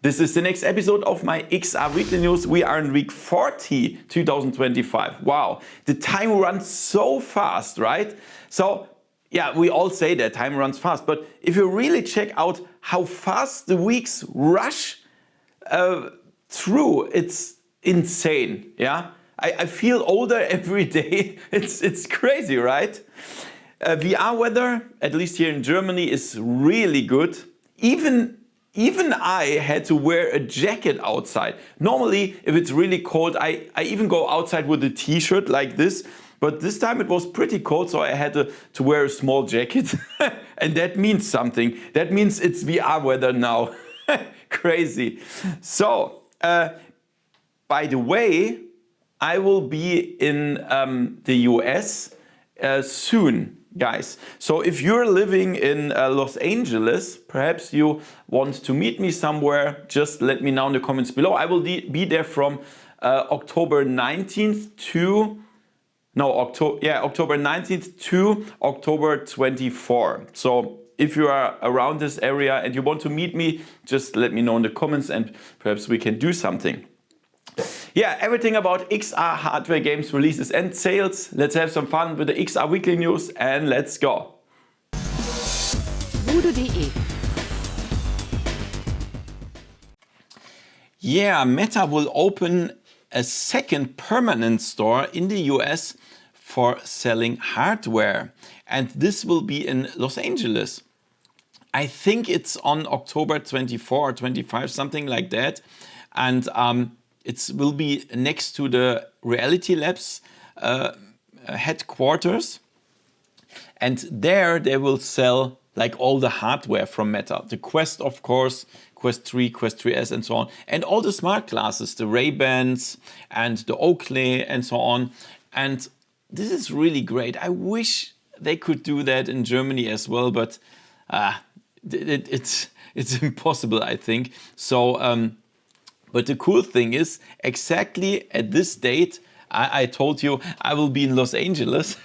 This is the next episode of my XR Weekly News. We are in week 40, 2025. Wow, the time runs so fast, right? So yeah, we all say that time runs fast, but if you really check out how fast the weeks rush through, it's insane, yeah? I feel older every day. It's crazy, right? VR weather, at least here in Germany, is really good. Even I had to wear a jacket outside. Normally, if it's really cold, I even go outside with a t-shirt like this. But this time it was pretty cold, so I had to wear a small jacket. And that means something. That means it's VR weather now. Crazy. So, by the way, I will be in the US soon, guys. So if you're living in Los Angeles, perhaps you want to meet me somewhere, just let me know in the comments below. I will be there from October 19th to October 19th to October 24th. So if you are around this area and you want to meet me, just let me know in the comments and perhaps we can do something. Yeah, everything about XR hardware games releases and sales. Let's have some fun with the XR Weekly News and let's go. VoodooDE. Yeah, Meta will open a second permanent store in the US for selling hardware. And this will be in Los Angeles. I think it's on October 24 or 25, something like that. And it will be next to the Reality Labs headquarters. And there they will sell like all the hardware from Meta. The Quest, of course, Quest 3, Quest 3S and so on. And all the smart glasses, the Ray-Bans and the Oakley and so on. And this is really great. I wish they could do that in Germany as well, but it's impossible, I think. So, but the cool thing is, exactly at this date, I told you I will be in Los Angeles.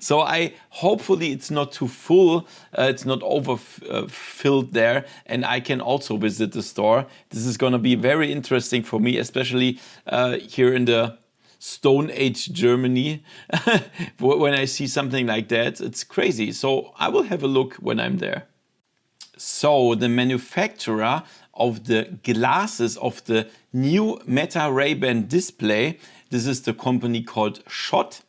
So hopefully it's not too full, it's not overfilled there, and I can also visit the store. This is gonna be very interesting for me, especially here in the Stone Age Germany. When I see something like that, it's crazy. So I will have a look when I'm there. So the manufacturer of the glasses of the new Meta Ray-Ban display, this is the company called Schott,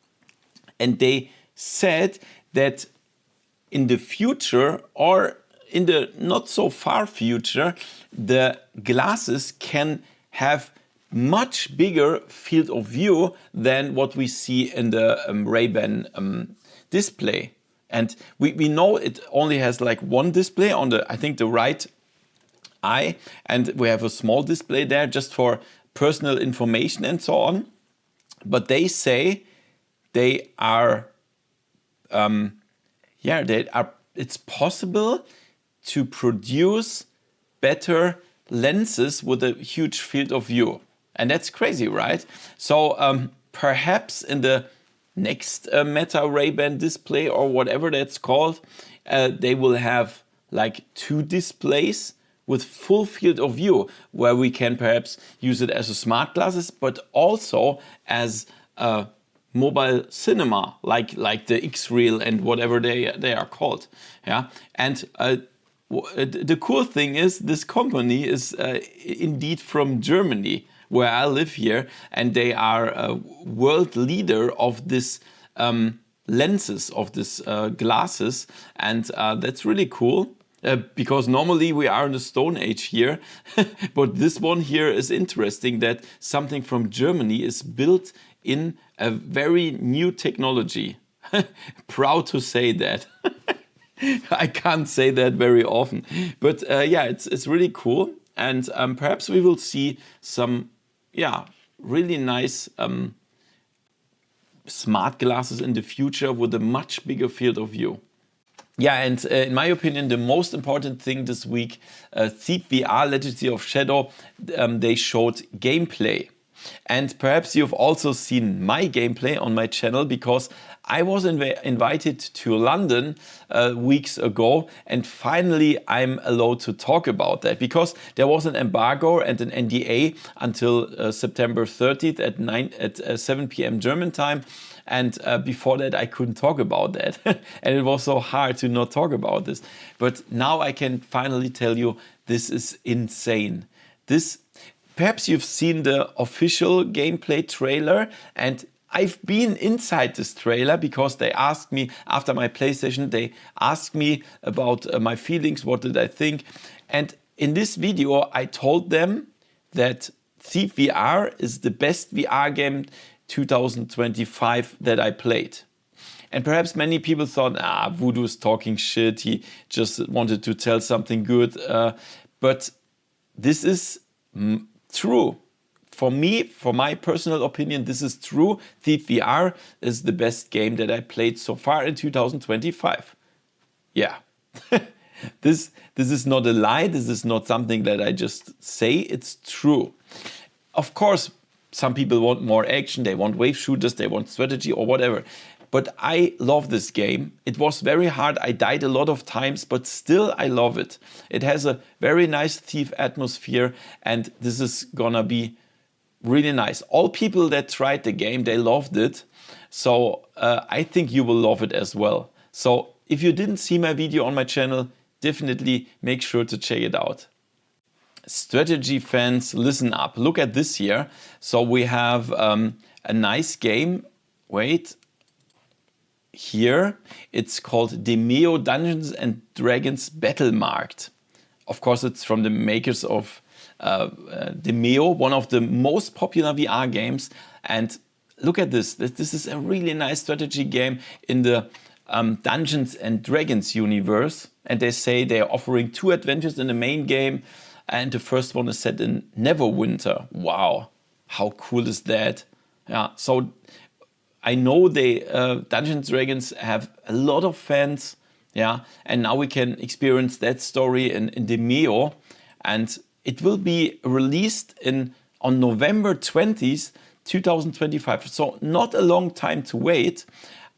and they said that in the future or in the not so far future, the glasses can have much bigger field of view than what we see in the Ray-Ban display. And we know it only has like one display on the, I think, the right eye, and we have a small display there just for personal information and so on. But they say they are, it's possible to produce better lenses with a huge field of view. And that's crazy, right? So perhaps in the next Meta Ray-Ban display or whatever that's called, they will have like two displays with full field of view, where we can perhaps use it as a smart glasses, but also as a mobile cinema, like the X-Reel and whatever they are called. Yeah, and the cool thing is this company is indeed from Germany, where I live here, and they are a world leader of this lenses, of this glasses, and that's really cool. Because normally we are in the Stone Age here, but this one here is interesting that something from Germany is built in a very new technology. Proud to say that. I can't say that very often, but yeah, it's really cool, and perhaps we will see some really nice smart glasses in the future with a much bigger field of view. Yeah, and in my opinion, the most important thing this week, TheVR Legacy of Shadow, they showed gameplay. And perhaps you've also seen my gameplay on my channel, because I was invited to London weeks ago, and finally I'm allowed to talk about that, because there was an embargo and an NDA until September 30th at 7 p.m. German time. And before that, I couldn't talk about that. And it was so hard to not talk about this. But now I can finally tell you, this is insane. Perhaps you've seen the official gameplay trailer, and I've been inside this trailer because they asked me after my PlayStation, they asked me about my feelings, what did I think. And in this video, I told them that TheVR is the best VR game 2025 that I played. And perhaps many people thought, Voodoo is talking shit, he just wanted to tell something good. But this is true. For me, for my personal opinion, this is true. TheVR is the best game that I played so far in 2025. Yeah. This is not a lie, this is not something that I just say, it's true. Of course, some people want more action, they want wave shooters, they want strategy or whatever. But I love this game. It was very hard, I died a lot of times, but still I love it. It has a very nice thief atmosphere, and this is gonna be really nice. All people that tried the game, they loved it. So I think you will love it as well. So if you didn't see my video on my channel, definitely make sure to check it out. Strategy fans, listen up. Look at this here. So we have a nice game. Wait. Here. It's called Demeo Dungeons and Dragons Battlemarked. Of course, it's from the makers of Demeo, one of the most popular VR games. And look at this. This is a really nice strategy game in the Dungeons and Dragons universe. And they say they're offering 2 adventures in the main game. And the first one is set in Neverwinter. Wow, how cool is that? Yeah, so I know they Dungeons & Dragons have a lot of fans. Yeah, and now we can experience that story in Demeo. And it will be released on November 20th, 2025. So not a long time to wait.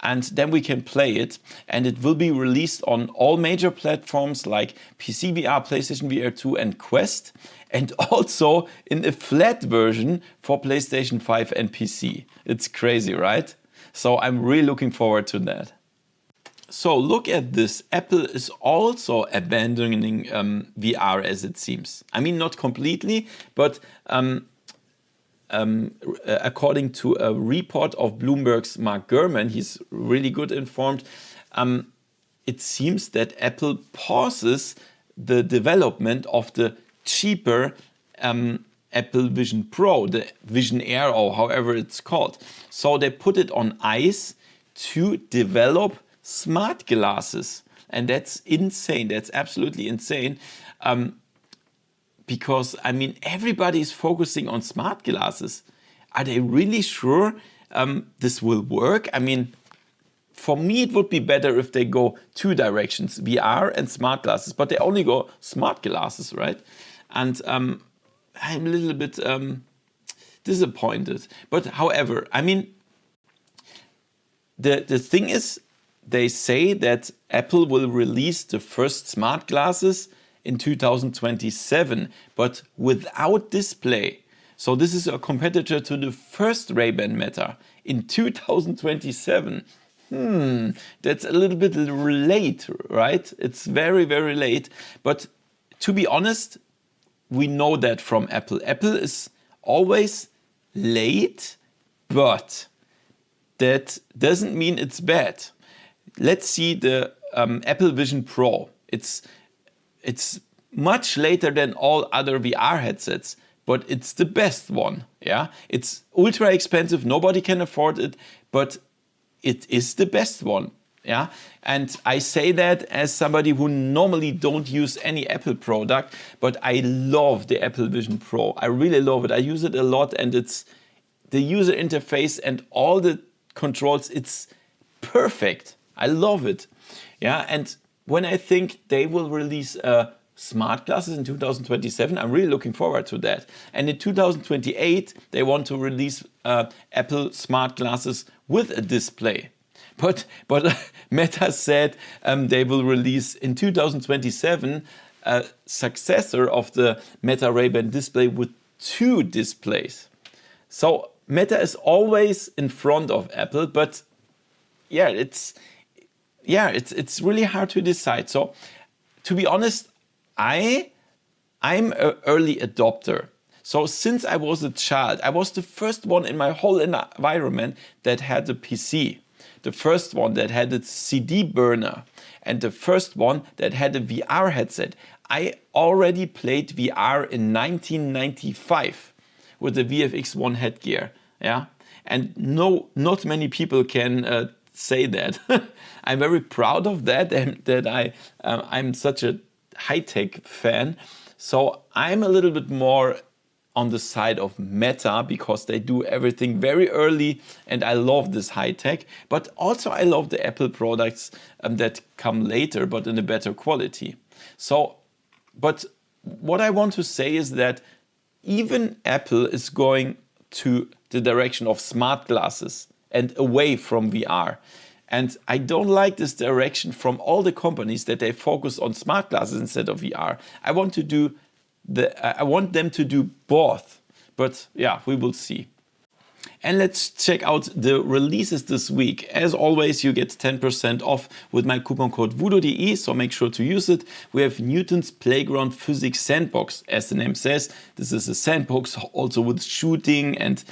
And then we can play it, and it will be released on all major platforms like PC VR, PlayStation VR 2 and Quest, and also in a flat version for PlayStation 5 and PC. It's crazy, right? So I'm really looking forward to that. So look at this. Apple is also abandoning VR, as it seems. I mean, not completely, but according to a report of Bloomberg's Mark Gurman, he's really good informed, it seems that Apple pauses the development of the cheaper Apple Vision Pro, the Vision Air, or however it's called. So they put it on ice to develop smart glasses. And that's insane. That's absolutely insane. Because, I mean, everybody is focusing on smart glasses. Are they really sure this will work? I mean, for me, it would be better if they go 2 directions, VR and smart glasses, but they only go smart glasses, right? And I'm a little bit disappointed. But however, I mean, the thing is, they say that Apple will release the first smart glasses in 2027, but without display. So this is a competitor to the first Ray-Ban Meta in 2027. That's a little bit late, right? It's very, very late. But to be honest, we know that from Apple. Apple is always late, but that doesn't mean it's bad. Let's see the Apple Vision Pro. It's much later than all other VR headsets, but it's the best one. Yeah, it's ultra expensive. Nobody can afford it, but it is the best one. Yeah, and I say that as somebody who normally don't use any Apple product, but I love the Apple Vision Pro. I really love it. I use it a lot, and it's the user interface and all the controls. It's perfect. I love it. Yeah, and when I think they will release a smart glasses in 2027. I'm really looking forward to that. And in 2028, they want to release Apple smart glasses with a display. But Meta said they will release in 2027 a successor of the Meta Ray-Ban display with 2 displays. So Meta is always in front of Apple, but yeah, it's really hard to decide. So to be honest, I'm an early adopter. So since I was a child, I was the first one in my whole environment that had a PC. The first one that had a CD burner, and the first one that had a VR headset. I already played VR in 1995 with the VFX1 headgear. Yeah, and not many people can say that. I'm very proud of that, and that I'm such a high-tech fan. So I'm a little bit more on the side of Meta because they do everything very early, and I love this high tech. But also I love the Apple products that come later, but in a better quality. So, but what I want to say is that even Apple is going to the direction of smart glasses and away from VR. And I don't like this direction from all the companies that they focus on smart glasses instead of VR. I want them to do both, but yeah, we will see. And let's check out the releases this week. As always, you get 10% off with my coupon code VoodooDE, so make sure to use it. We have Newton's Playground Physics Sandbox. As the name says, this is a sandbox also with shooting and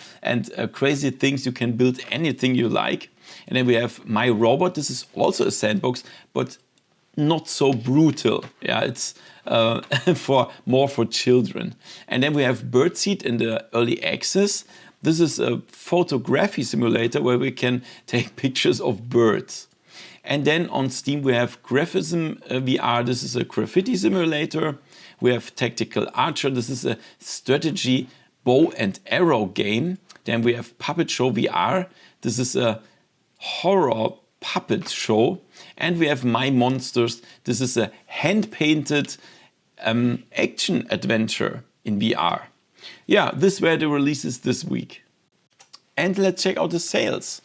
crazy things. You can build anything you like. And then we have My Robot. This is also a sandbox, but not so brutal. Yeah, it's more for children. And then we have Birdseed in the early access. This is a photography simulator where we can take pictures of birds. And then on Steam we have Graphism VR. This is a graffiti simulator. We have Tactical Archer. This is a strategy bow and arrow game. Then we have Puppet Show VR. This is a horror puppet show. And we have My Monsters. This is a hand-painted action adventure in VR. Yeah, these were the releases this week. And let's check out the sales.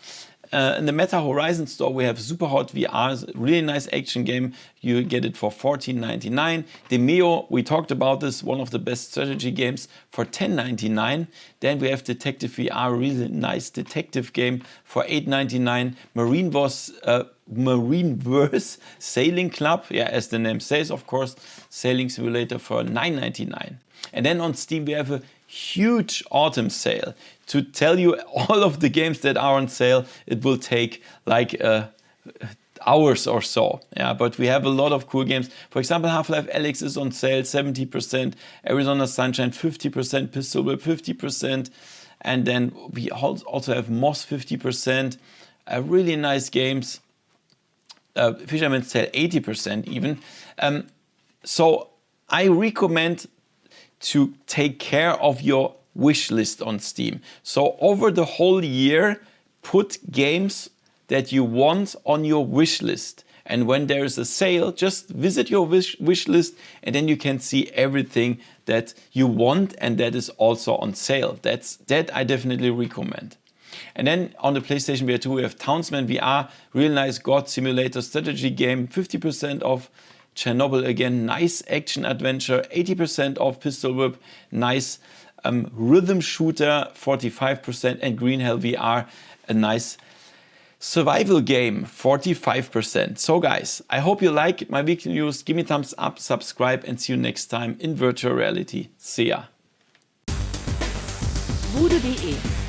In the Meta Horizon store, we have Superhot VR, a really nice action game. You get it for $14.99. Demeo, we talked about this, one of the best strategy games, for $10.99. Then we have Detective VR, really nice detective game for $8.99. Marineverse Sailing Club, yeah, as the name says, of course, sailing simulator for $9.99. And then on Steam, we have a huge autumn sale. To tell you all of the games that are on sale, it will take like hours or so. Yeah, but we have a lot of cool games. For example, Half-Life Alyx is on sale 70%, Arizona Sunshine 50%, Pistol Whip 50%, and then we also have Moss 50%. Really nice games. Fisherman's Tale 80% even. So I recommend to take care of your wish list on Steam. So over the whole year, put games that you want on your wish list. And when there is a sale, just visit your wish list, and then you can see everything that you want and that is also on sale. That I definitely recommend. And then on the PlayStation VR 2, we have Townsman VR, real nice God simulator strategy game, 50% off. Chernobyl again, nice action adventure, 80% off. Pistol Whip, nice rhythm shooter, 45%, and Green Hell VR, a nice survival game, 45%. So guys, I hope you like my weekly news. Give me a thumbs up, subscribe, and see you next time in virtual reality. See ya. VoodooDE